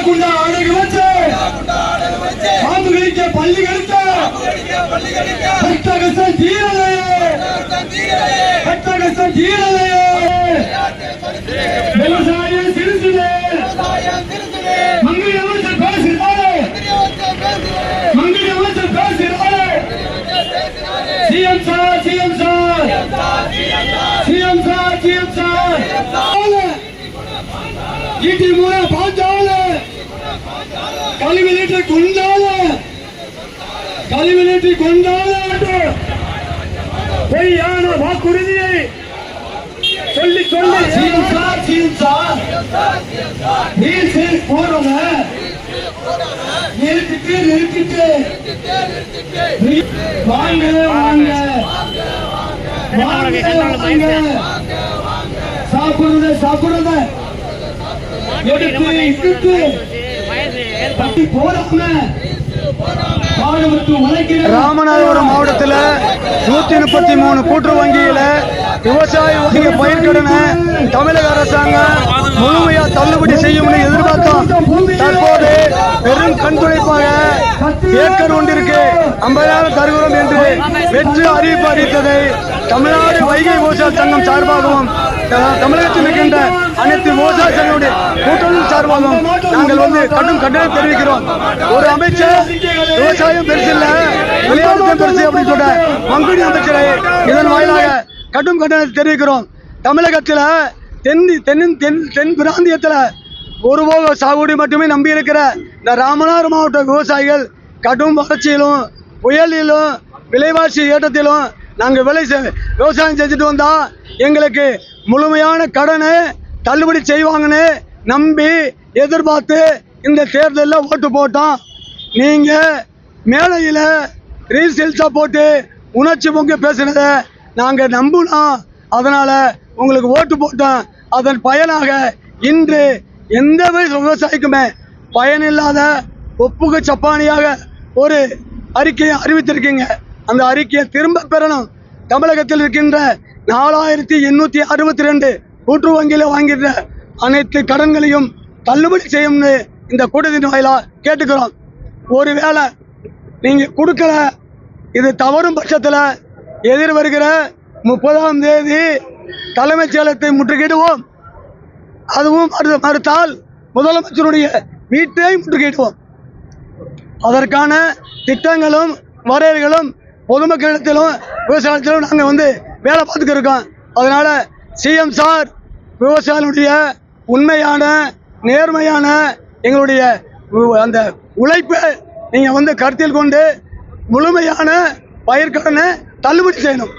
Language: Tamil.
குண்டா அடகு வச்சு பாம்பு கடிக்க பள்ளி கடிக்க கஷ்டம் தீரலையே கஷ்டம் தீரலையே விவசாயம் சிரிச்சுது மங்கை அமைச்சர் பேசுகிறாரு மங்கை அமைச்சர் பேசுகிறாரு CM sir CM sir CM sir CM sir ஈட்டி மூல பாஞ்சால கழிவு நீட்டி கொண்டால பொய்யான வாக்குறுதியை சொல்லி சொல்லி சிஎம் சார் சிஎம் சார் நீர் போறத நிறுத்திட்டு வாங்க வாங்க வாங்க சாப்பிடுறத ராமநாதபுரம் மாவட்டத்தில் 133 கூட்டுறவு வங்கியில விவசாய வங்கிய பயிர்க்கடனை தமிழக அரசாங்கம் முழுமையா தள்ளுபடி செய்யும் எதிர்பார்த்தோம். தற்போது பெரும் கண்துடைப்பாக ஏக்கர் ஒன்றிற்கு 50,000 தருகிறோம் என்று வெற்று அறிவிப்பு அறிவித்ததை தமிழ்நாடு வைகை விவசாய சங்கம் சார்பாகவும் தமிழகத்தில் இருக்கின்ற அனைத்து விவசாய சங்கங்களுடைய கூட்டணி சார்பாகவும் நாங்கள் கடும் கண்டனம் தெரிவிக்கிறோம். ஒரு அமைச்சர் விவசாயம் பெருசு இல்ல விளையாட்டு பெருசு அப்படின்னு சொல்ற மங்குடி அமைச்சரை இதன் வாயிலாக கடும் கண்டனத்தை தெரிவிக்கிறோம். தமிழகத்தில் தென் பிராந்தியத்தில் ஒருபோக சாகுபடி மட்டுமே நம்பி இருக்கிற இந்த ராமநாதபுரம் மாவட்ட விவசாயிகள் கடும் வறட்சியிலும் புயலிலும் விலைவாசி ஏற்றத்திலும் நாங்கள் விவசாயம் செஞ்சுட்டு வந்தா எங்களுக்கு முழுமையான கடனை தள்ளுபடி செய்வாங்கன்னு நம்பி எதிர்பார்த்து இந்த தேர்தலில் ஓட்டு போட்டோம். நீங்க மேலையில் ரீல்ஸா போட்டு உணர்ச்சி பொங்க பேசுனதை நாங்கள் நம்பினோம். அதனால உங்களுக்கு ஓட்டு போட்டோம். அதன் பயனாக இன்று எந்த விவசாயிக்குமே பயனில்லாத ஒப்புக்கு சப்பானியாக ஒரு அறிக்கையை அறிவித்திருக்கீங்க. அந்த அறிக்கையை திரும்ப பெறணும். தமிழகத்தில் இருக்கின்ற 4,862 கூட்டுறவு வங்கியில் வாங்கின்ற அனைத்து கடன்களையும் தள்ளுபடி செய்யும்னு இந்த கூட்டத்தின் வாயிலாக கேட்டுக்கிறோம். ஒருவேளை நீங்க கொடுக்கல, இது தவறும் பட்சத்தில் எதிர் வருகிற 30ஆம் தேதி தலைமைச் செயலகத்தை முற்றுகையிடுவோம். அதுவும் மறுத்தால் முதலமைச்சருடைய வீட்டை முற்றுகையிடுவோம். அதற்கான திட்டங்களும் வரையறைகளும் பொதுமக்களிடத்திலும் விவசாயத்திலும் நாங்கள் வேலை பார்த்துக்க இருக்கோம். அதனால சிஎம் சார் விவசாயிகளுடைய உண்மையான நேர்மையான எங்களுடைய அந்த உழைப்பை நீங்க கருத்தில் கொண்டு முழுமையான பயிர்க்கடனை தள்ளுபடி செய்யணும்.